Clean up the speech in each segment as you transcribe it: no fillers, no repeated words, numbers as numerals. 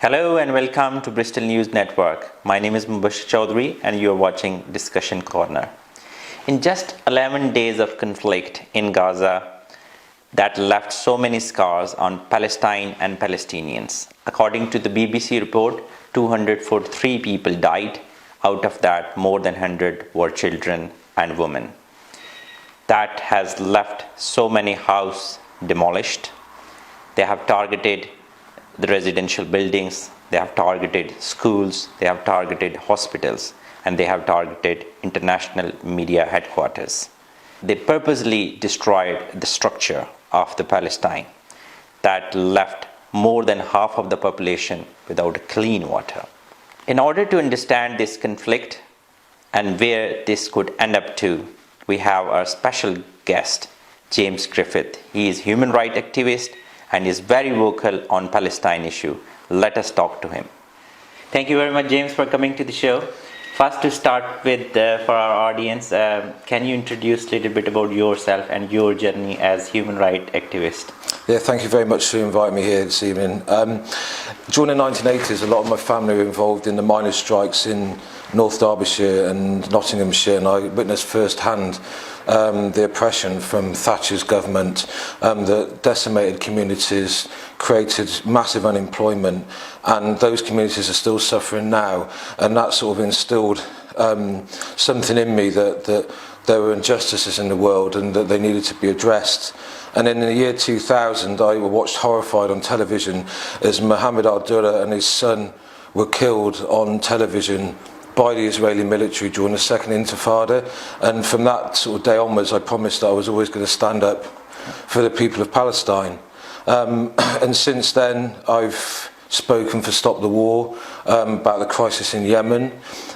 Hello and welcome to Bristol News Network. My name is Mubashar Chaudhry and you are watching Discussion Corner. In just 11 days of conflict in Gaza that left so many scars on Palestine and Palestinians. According to the BBC report, 243 people died. Out of that, more than 100 were children and women. That has left so many houses demolished. They have targeted the residential buildings, they have targeted schools, they have targeted hospitals, and they have targeted international media headquarters. They purposely destroyed the structure of the Palestine that left more than half of the population without clean water. In order to understand this conflict and where this could end up to, we have our special guest, James Griffiths. He is a human rights activist and is very vocal on Palestine issue. Let us talk to him. Thank you very much, James, for coming to the show. First, to start with, for our audience, can you introduce a little bit about yourself and your journey as human rights activist? Yeah, thank you very much for inviting me here this evening. During the 1980s, a lot of my family were involved in the miners' strikes in North Derbyshire and Nottinghamshire, and I witnessed firsthand the oppression from Thatcher's government that decimated communities, created massive unemployment, and those communities are still suffering now. And that sort of instilled something in me that there were injustices in the world and that they needed to be addressed. And in the year 2000, I watched horrified on television as Mohammed al-Dura and his son were killed on television by the Israeli military during the Second Intifada. And from that sort of day onwards, I promised that I was always going to stand up for the people of Palestine. And since then, I've spoken for Stop the War, about the crisis in Yemen,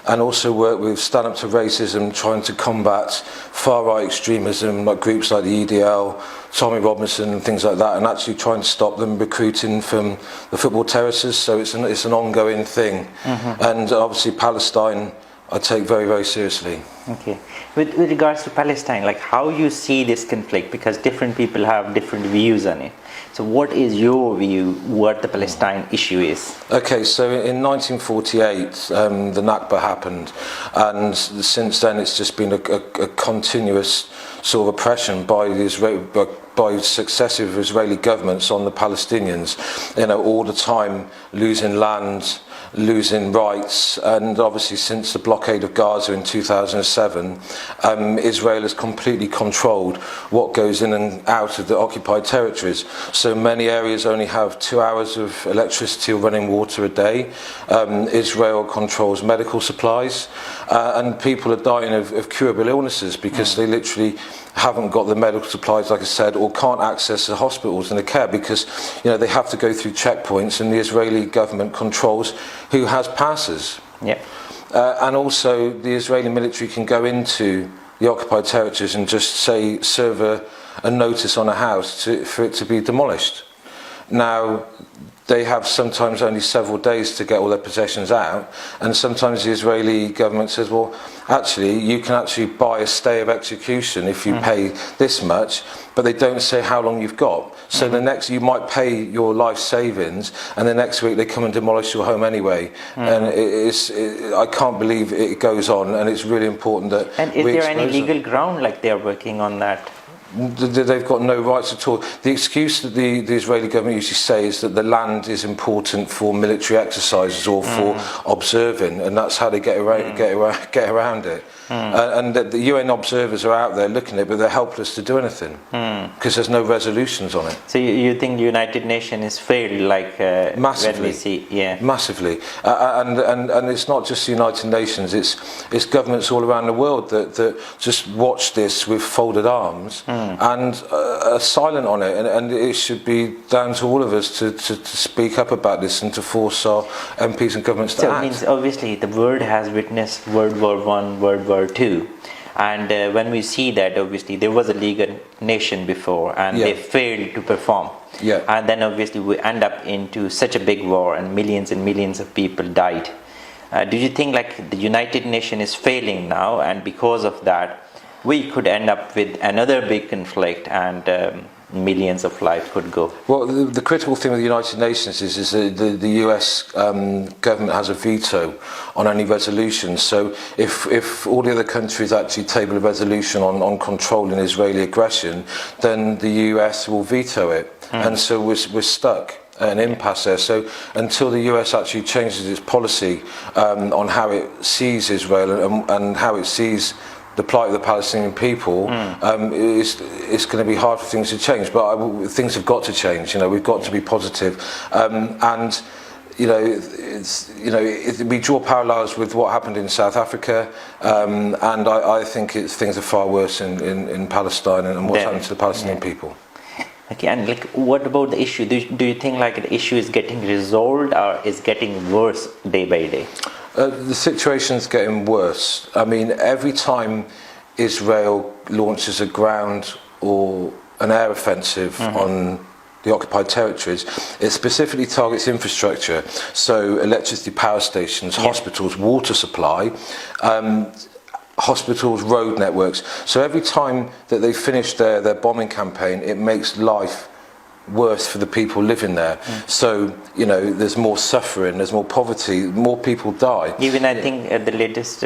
and also worked with Stand Up to Racism, trying to combat far-right extremism, like groups like the EDL, Tommy Robinson and things like that, and actually trying to stop them recruiting from the football terraces. So it's an ongoing thing. And obviously Palestine I take very, very seriously. Okay. With regards to Palestine, like how you see this conflict, because different people have different views on it. So what is your view, what the Palestine issue is? Okay, so in 1948, the Nakba happened, and since then it's just been a continuous sort of oppression by the by successive Israeli governments on the Palestinians, all the time losing land, losing rights. And obviously since the blockade of Gaza in 2007, Israel has completely controlled what goes in and out of the occupied territories. So many areas only have 2 hours of electricity or running water a day. Israel controls medical supplies, and people are dying of curable illnesses because they literally haven't got the medical supplies, like I said, or can't access the hospitals and the care because they have to go through checkpoints, and the Israeli government controls who has passes. Yeah. And also the Israeli military can go into the occupied territories and just say serve a notice on a house for it to be demolished. Now they have sometimes only several days to get all their possessions out, and sometimes the Israeli government says, well, actually you can actually buy a stay of execution if you pay this much, but they don't say how long you've got. So the next, you might pay your life savings, and the next week they come and demolish your home anyway. And I can't believe it goes on, and it's really important that. And is there any legal ground like they're working on that? They've got no rights at all. The excuse that the Israeli government usually say is that the land is important for military exercises or for observing, and that's how they get around it. And the UN observers are out there looking at it, but they're helpless to do anything because there's no resolutions on it. So you think the United Nations is failed, like massively, when we see, massively, and it's not just the United Nations; it's governments all around the world that just watch this with folded arms and are silent on it. And it should be down to all of us to speak up about this and to force our MPs and governments to act. So it means obviously the world has witnessed World War I, World War II, and when we see that, obviously there was a legal nation before, and they failed to perform. And then obviously we end up into such a big war, and millions of people died. Do you think like the United Nations is failing now, and because of that we could end up with another big conflict, and millions of lives could go. Well, the critical thing with the United Nations is that the US government has a veto on any resolution. So if all the other countries actually table a resolution on controlling Israeli aggression, then the US will veto it. And so we're stuck. An impasse there. So until the US actually changes its policy on how it sees Israel and how it sees the plight of the Palestinian people, it's going to be hard for things to change. But things have got to change. We've got to be positive. And we draw parallels with what happened in South Africa, and I think things are far worse in Palestine and what's happening to the Palestinian people. Okay, and what about the issue? Do you think the issue is getting resolved or is getting worse day by day? The situation's getting worse. I mean, every time Israel launches a ground or an air offensive on the occupied territories, it specifically targets infrastructure, so electricity power stations, hospitals, water supply, hospitals, road networks. So every time that they finish their bombing campaign, it makes life worse for the people living there. So, there's more suffering, there's more poverty, more people die. Even I think the latest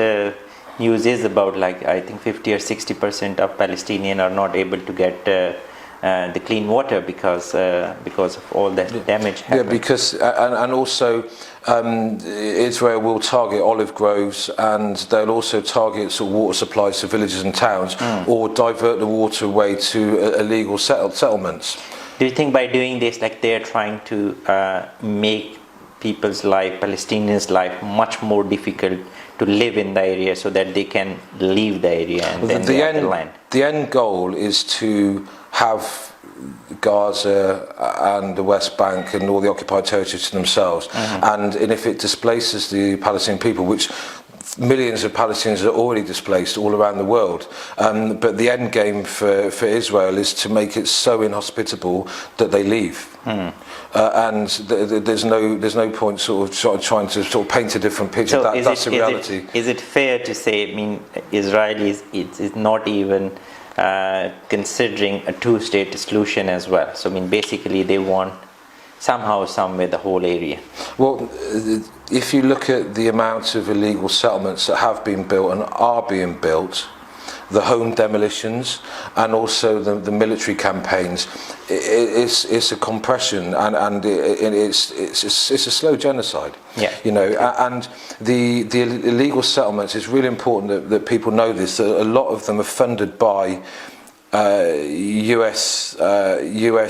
news is about I think 50 or 60% of Palestinians are not able to get the clean water because of all that damage happened. Yeah, because and also Israel will target olive groves, and they'll also target sort of water supplies to villages and towns, or divert the water away to illegal settlements. Do you think by doing this, they're trying to make people's life, Palestinians' life, much more difficult to live in the area so that they can leave the area and then the land? The end goal is to have Gaza and the West Bank and all the occupied territories to themselves. And if it displaces the Palestinian people, which millions of Palestinians are already displaced all around the world, but the end game for Israel is to make it so inhospitable that they leave. And there's no point sort of trying to sort of paint a different picture. So that's the reality. Is it fair to say, Israel is not even considering a two-state solution as well? So basically they want somehow, somewhere, the whole area. Well, if you look at the amount of illegal settlements that have been built and are being built, the home demolitions, and also the military campaigns, it's a compression, and it's a slow genocide. Yeah. And the illegal settlements, it's really important that people know this, that a lot of them are funded by US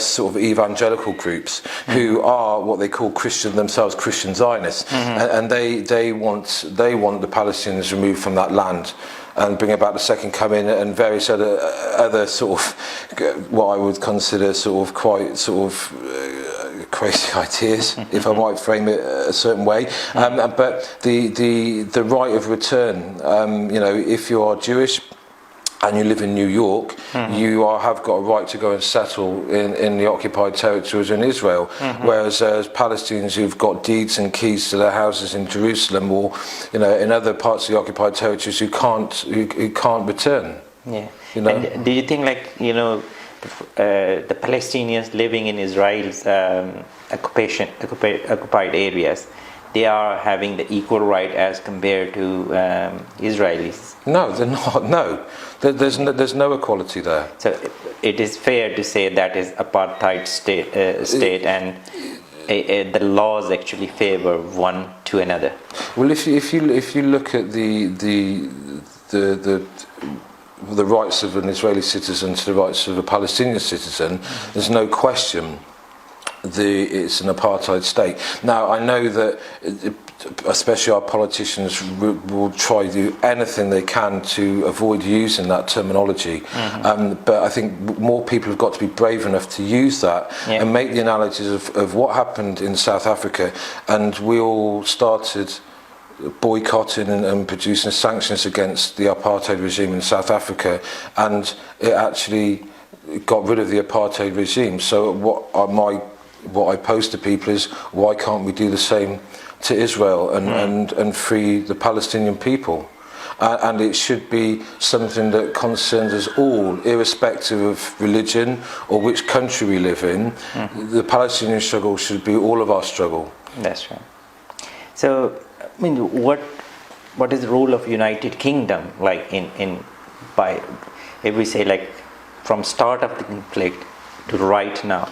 sort of evangelical groups who are what they call themselves Christian Zionists, and they want the Palestinians removed from that land and bring about the second coming and various other sort of what I would consider sort of quite sort of crazy ideas, if I might frame it a certain way. But the right of return, if you are Jewish and you live in New York, you have got a right to go and settle in the occupied territories in Israel, whereas Palestinians who've got deeds and keys to their houses in Jerusalem or in other parts of the occupied territories who can't return. Yeah. And do you think the Palestinians living in Israel's occupied areas, they are having the equal right as compared to Israelis? No, they're not. No, there's no equality there. So it is fair to say that is apartheid state, and the laws actually favor one to another. Well, if you look at the rights of an Israeli citizen to the rights of a Palestinian citizen, there's no question it's an apartheid state. Now, I know that especially our politicians will try to do anything they can to avoid using that terminology, but I think more people have got to be brave enough to use that and make the analogies of what happened in South Africa, and we all started boycotting and producing sanctions against the apartheid regime in South Africa, and it actually got rid of the apartheid regime. So what I pose to people is, why can't we do the same to Israel and free the Palestinian people? and it should be something that concerns us all, irrespective of religion or which country we live in. The Palestinian struggle should be all of our struggle. That's right. So, I mean, what is the role of United Kingdom, like if we say, like, from start of the conflict to right now?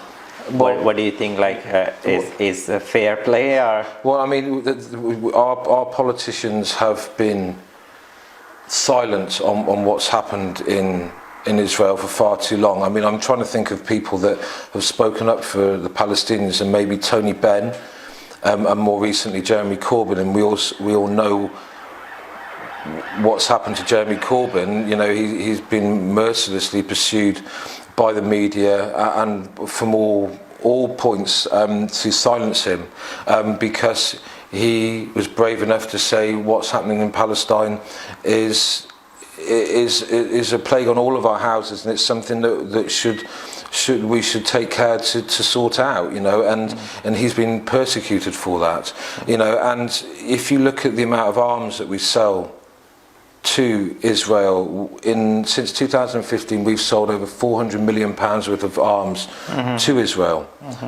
What do you think, like, is a fair play? Or? Well, I mean, our politicians have been silent on what's happened in Israel for far too long. I mean, I'm trying to think of people that have spoken up for the Palestinians, and maybe Tony Benn, and more recently Jeremy Corbyn, and we all know what's happened to Jeremy Corbyn. You know, he's been mercilessly pursued by the media and from all points to silence him, because he was brave enough to say what's happening in Palestine is a plague on all of our houses, and it's something that we should take care to sort out, you know, and he's been persecuted for that, you know. And if you look at the amount of arms that we sell to Israel, since 2015 we've sold over £400 million worth of arms to Israel.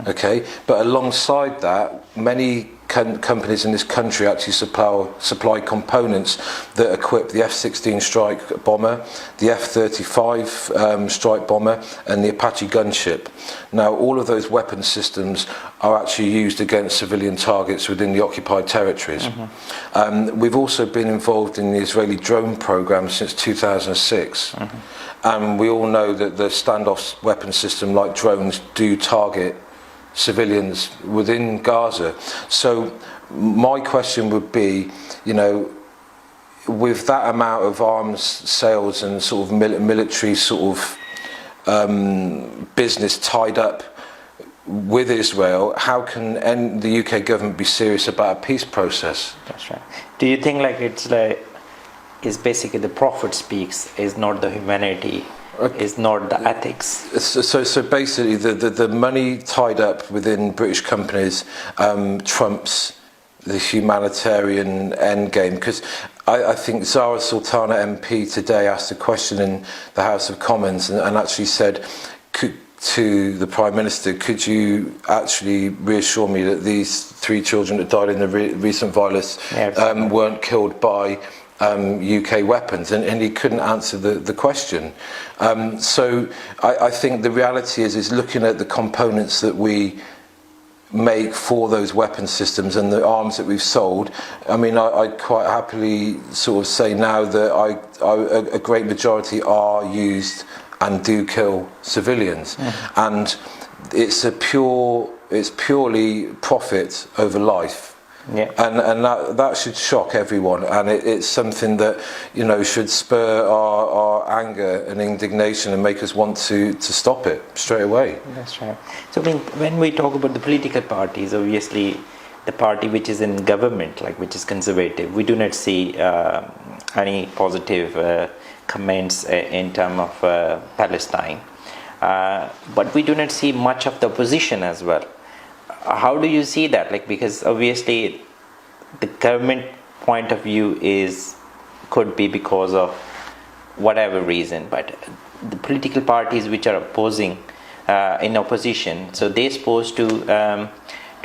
Okay, but alongside that, many companies in this country actually supply components that equip the F-16 strike bomber, the F-35 strike bomber, and the Apache gunship. Now, all of those weapon systems are actually used against civilian targets within the occupied territories. We've also been involved in the Israeli drone program since 2006. And we all know that the standoff weapon system, like drones, do target civilians within Gaza. So my question would be, you know, with that amount of arms sales and sort of military sort of business tied up with Israel, how can the UK government be serious about a peace process? That's right. Do you think, like, it's basically the prophet speaks, is not the humanity, is not the ethics? So basically the money tied up within British companies trumps the humanitarian end game, because I think Zara Sultana MP today asked a question in the House of Commons and actually said to the Prime Minister, could you actually reassure me that these 3 children that died in the recent violence weren't killed by UK weapons, and he couldn't answer the question. So I think the reality is looking at the components that we make for those weapon systems and the arms that we've sold. I mean, I'd quite happily sort of say now that a great majority are used and do kill civilians, and it's purely profit over life. Yeah. And that should shock everyone, and it's something that, you know, should spur our anger and indignation and make us want to stop it straight away. That's right. So, I mean, when we talk about the political parties, obviously the party which is in government, like, which is conservative, we do not see any positive comments in terms of Palestine, but we do not see much of the opposition as well. How do you see that? Like, because obviously the government point of view could be because of whatever reason, but the political parties which are opposing, in opposition, so they're supposed to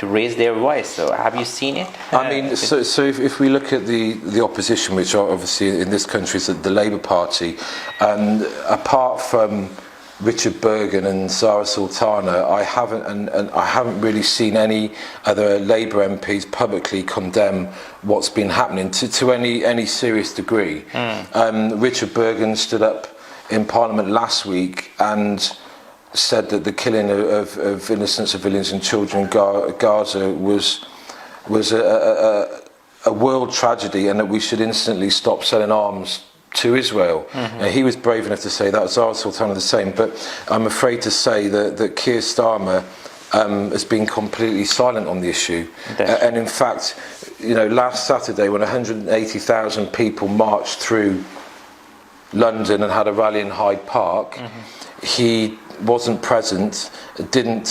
raise their voice. So have you seen it? I mean, so if we look at the opposition, which are obviously in this country is the Labour Party, apart from Richard Bergen and Zara Sultana, I haven't really seen any other Labour MPs publicly condemn what's been happening to any serious degree. Richard Bergen stood up in Parliament last week and said that the killing of innocent civilians and children in Gaza was a world tragedy, and that we should instantly stop selling arms to Israel. He was brave enough to say that. Zara Sultana the same, but I'm afraid to say that Keir Starmer has been completely silent on the issue. And in fact, you know, last Saturday when 180,000 people marched through London and had a rally in Hyde Park, he wasn't present, didn't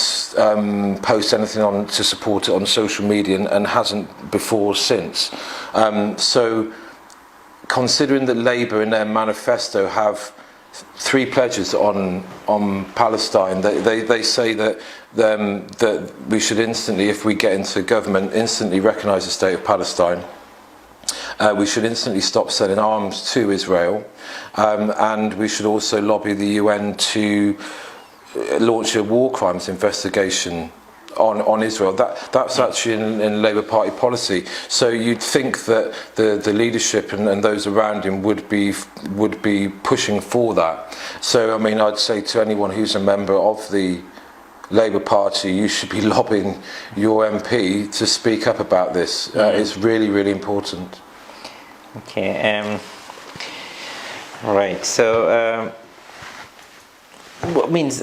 post anything to support it on social media, and hasn't before or since. So considering that Labour in their manifesto have 3 pledges on Palestine, they say that that we should instantly, if we get into government, instantly recognise the state of Palestine. We should instantly stop selling arms to Israel, and we should also lobby the UN to launch a war crimes investigation on Israel. That's actually in Labour Party policy. So you'd think that the leadership and those around him would be pushing for that. So I mean, I'd say to anyone who's a member of the Labour Party, you should be lobbying your MP to speak up about this. It's really, really important. Okay. Right. So. Means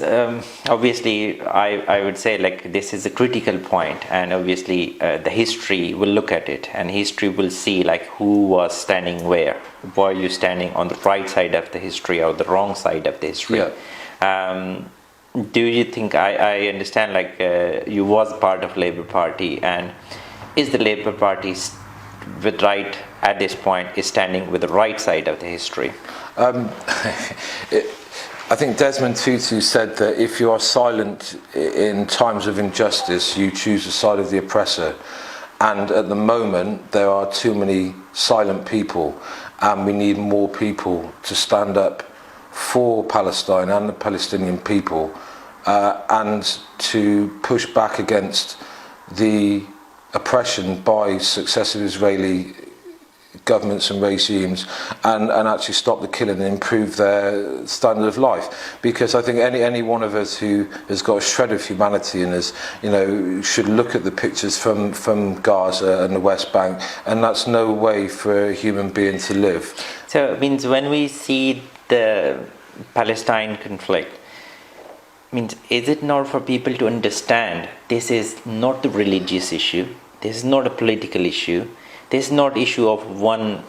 obviously I would say like this is a critical point, and obviously the history will look at it, and history will see like who was standing where. Were you standing on the right side of the history or the wrong side of the history? Yeah. Do you think I understand like you was part of Labour Party, and is the Labour Party with right at this point is standing with the right side of the history? I think Desmond Tutu said that if you are silent in times of injustice, you choose the side of the oppressor. And at the moment, there are too many silent people, and we need more people to stand up for Palestine and the Palestinian people, and to push back against the oppression by successive Israeli governments and regimes, and actually stop the killing and improve their standard of life. Because I think any one of us who has got a shred of humanity in us, should look at the pictures from Gaza and the West Bank, and that's no way for a human being to live. So it means when we see the Palestine conflict, means is it not for people to understand this is not the religious issue, this is not a political issue, this is not issue of one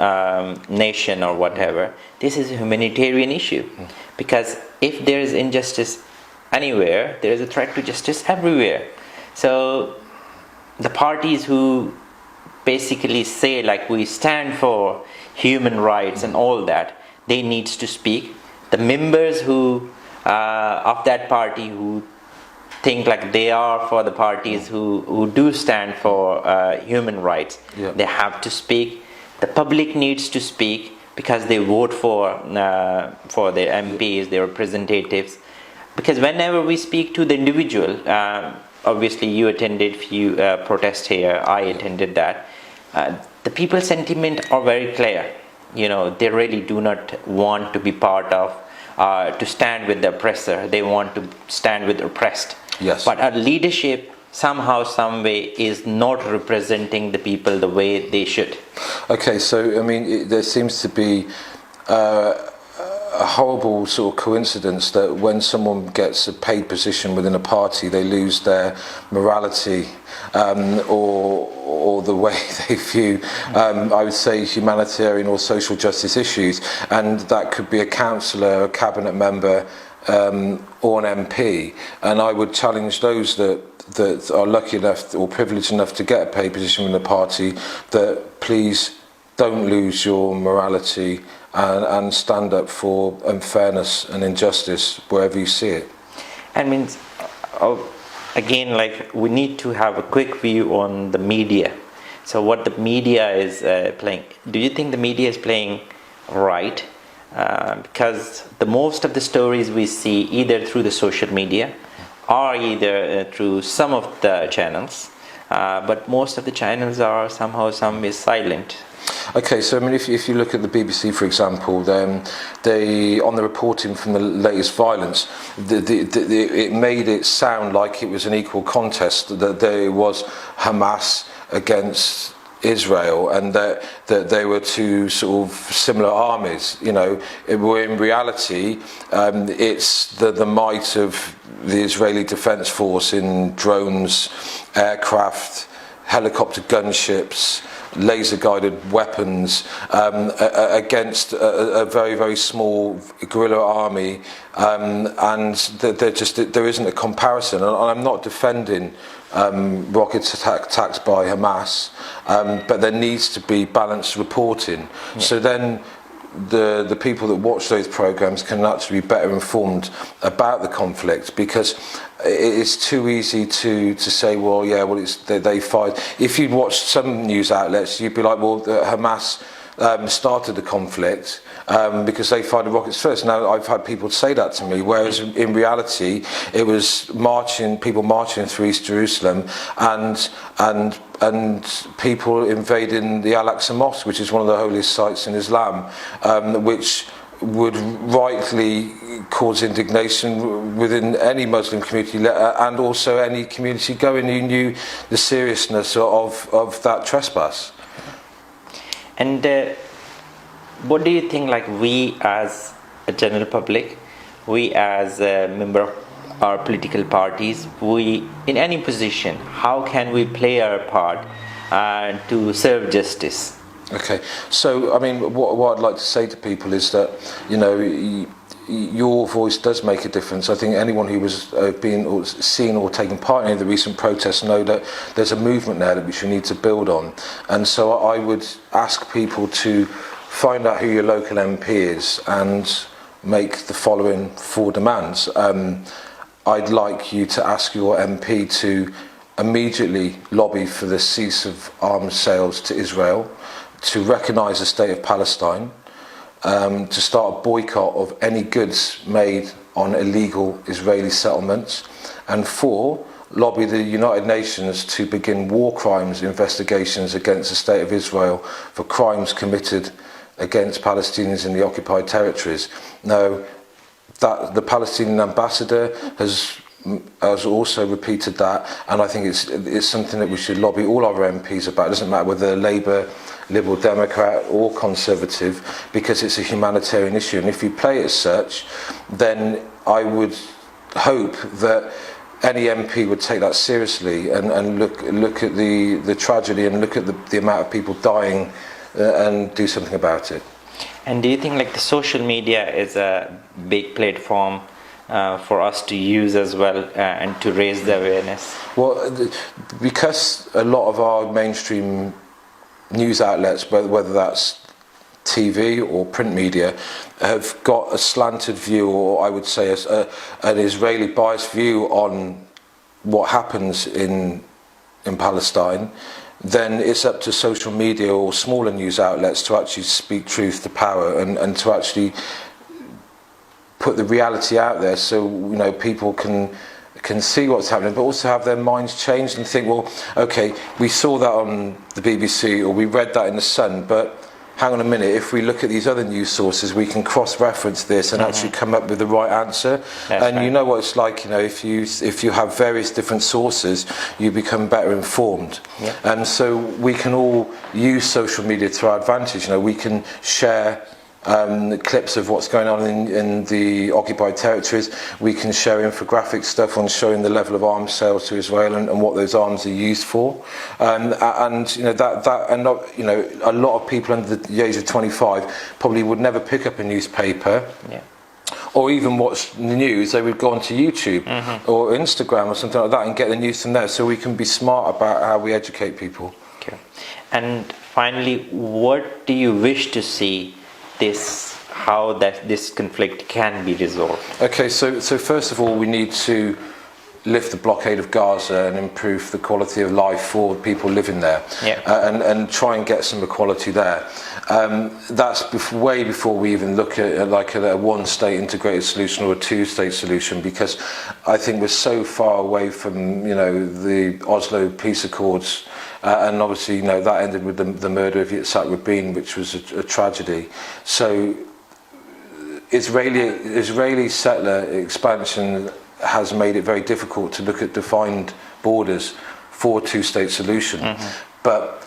nation or whatever. This is a humanitarian issue. Because if there is injustice anywhere, there is a threat to justice everywhere. So the parties who basically say like we stand for human rights and all that, they need to speak. The members who of that party who think like they are for the parties who do stand for human rights, they have to speak. The public needs to speak because they vote for their MPs, their representatives. Because whenever we speak to the individual, obviously you attended few protests here, I attended that. The people's sentiment are very clear. They really do not want to be part of, to stand with the oppressor. They want to stand with the oppressed. Yes. But our leadership somehow, some way is not representing the people the way they should. Okay, so I mean, there seems to be a horrible sort of coincidence that when someone gets a paid position within a party, they lose their morality or the way they view, I would say, humanitarian or social justice issues, and that could be a councillor, a cabinet member, or an MP. And I would challenge those that are lucky enough or privileged enough to get a paid position in the party, that please don't lose your morality and stand up for unfairness and injustice wherever you see it. And means, again, like we need to have a quick view on the media. So what the media is playing. Do you think the media is playing right? Because the most of the stories we see either through the social media or either through some of the channels, but most of the channels are somehow some is silent. Okay, so I mean, if you look at the BBC, for example, then they, on the reporting from the latest violence, it made it sound like it was an equal contest, that there was Hamas against Israel, and that they were two sort of similar armies. In reality, it's the might of the Israeli Defense Force in drones, aircraft, helicopter gunships, laser-guided weapons against a very, very small guerrilla army, and there isn't a comparison. And I'm not defending rocket attacks by Hamas, but there needs to be balanced reporting. Yeah. So then the people that watch those programs can actually be better informed about the conflict, because it's too easy to say, well, yeah, well, they fired. If you'd watched some news outlets, you'd be like, well, Hamas started the conflict because they fired the rockets first. Now, I've had people say that to me, whereas in reality, it was people marching through East Jerusalem and people invading the Al-Aqsa Mosque, which is one of the holiest sites in Islam, which would rightly cause indignation within any Muslim community and also any community going who knew the seriousness of that trespass. And what do you think, like, we as a general public, we as a member of our political parties, we in any position, how can we play our part to serve justice? Okay, so I mean, what I'd like to say to people is that, you know, your voice does make a difference. I think anyone who was seen or taken part in any of the recent protests know that there's a movement there that we should need to build on. And so I would ask people to find out who your local MP is and make the following 4 demands. I'd like you to ask your MP to immediately lobby for the cease of arms sales to Israel, to recognise the state of Palestine, to start a boycott of any goods made on illegal Israeli settlements, and 4, lobby the United Nations to begin war crimes investigations against the state of Israel for crimes committed against Palestinians in the occupied territories. Now, that the Palestinian ambassador has also repeated that, and I think it's something that we should lobby all our MPs about. It doesn't matter whether they're Labour, Liberal Democrat or Conservative, because it's a humanitarian issue, and if you play it as such, then I would hope that any MP would take that seriously and look at the tragedy and look at the amount of people dying and do something about it. And do you think, like, the social media is a big platform for us to use as well and to raise the awareness? Well, because a lot of our mainstream news outlets, whether that's TV or print media, have got a slanted view, or I would say an Israeli biased view on what happens in Palestine, then it's up to social media or smaller news outlets to actually speak truth to power and to actually put the reality out there, so, you know, people can see what's happening, but also have their minds changed and think, well, okay, we saw that on the BBC or we read that in the Sun, but hang on a minute, if we look at these other news sources, we can cross-reference this and actually come up with the right answer. That's and right. You know what it's like, you know, if you have various different sources, you become better informed. Yeah. And so we can all use social media to our advantage. You know, we can share clips of what's going on in the occupied territories. We can share infographic stuff on showing the level of arms sales to Israel and what those arms are used for. And you know that and not, you know, a lot of people under the age of 25 probably would never pick up a newspaper. Yeah. Or even watch the news. They would go onto YouTube or Instagram or something like that and get the news from there. So we can be smart about how we educate people. Okay. And finally, what do you wish to see how this conflict can be resolved? Okay, so first of all, we need to lift the blockade of Gaza and improve the quality of life for people living there. Yeah. And try and get some equality there. That's way before we even look at like a one-state integrated solution or a two-state solution, because I think we're so far away from, you know, the Oslo peace accords. And obviously, you know, that ended with the murder of Yitzhak Rabin, which was a tragedy. So Israeli settler expansion has made it very difficult to look at defined borders for a two-state solution. But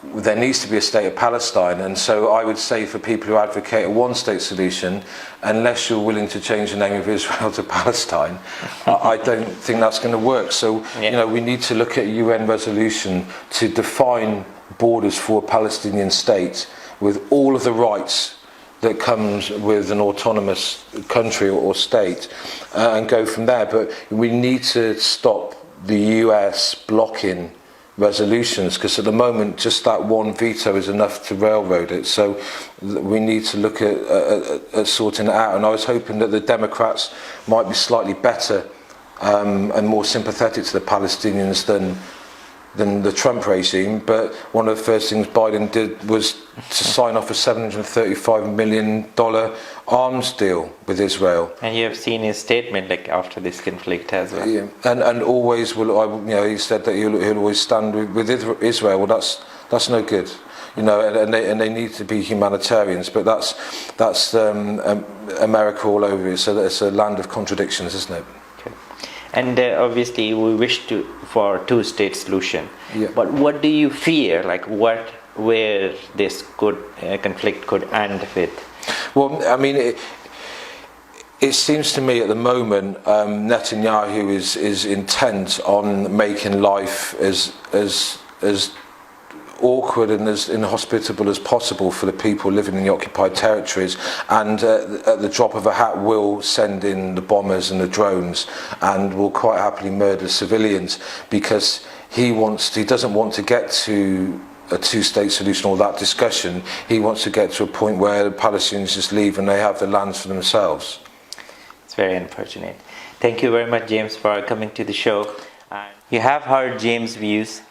there needs to be a state of Palestine, and so I would say for people who advocate a one-state solution, unless you're willing to change the name of Israel to Palestine, I don't think that's going to work. So, you know, we need to look at a UN resolution to define borders for a Palestinian state with all of the rights that comes with an autonomous country or state, and go from there. But we need to stop the US blocking resolutions, because at the moment just that one veto is enough to railroad it. So we need to look at sorting it out, and I was hoping that the Democrats might be slightly better and more sympathetic to the Palestinians than the Trump regime. But one of the first things Biden did was to sign off a $735 million arms deal with Israel. And you have seen his statement like after this conflict as well. Yeah. And always will, he said that he'll always stand with Israel. Well, that's no good. And they need to be humanitarians, but that's America all over it. So it's a land of contradictions, isn't it? Okay. And obviously we wish for a two-state solution. Yeah. But what do you fear? Like where this conflict could end with? Well, I mean, it seems to me at the moment Netanyahu is intent on making life as awkward and as inhospitable as possible for the people living in the occupied territories, and at the drop of a hat will send in the bombers and the drones and will quite happily murder civilians, because he doesn't want to get to a two-state solution or that discussion. He wants to get to a point where the Palestinians just leave and they have the lands for themselves. It's very unfortunate. Thank you very much, James, for coming to the show. You have heard James' views.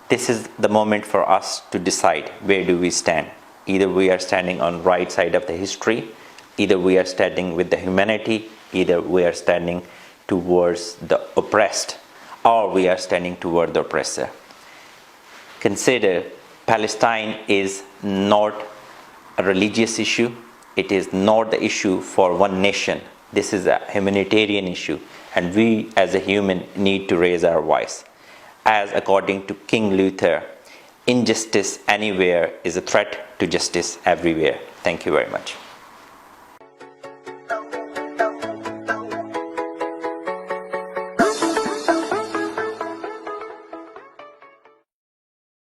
This is the moment for us to decide where do we stand. Either we are standing on right side of the history, either we are standing with the humanity, either we are standing towards the oppressed, or we are standing toward the oppressor. Consider Palestine is not a religious issue. It is not the issue for one nation. This is a humanitarian issue, and we as a human need to raise our voice. As according to King Luther, injustice anywhere is a threat to justice everywhere. Thank you very much.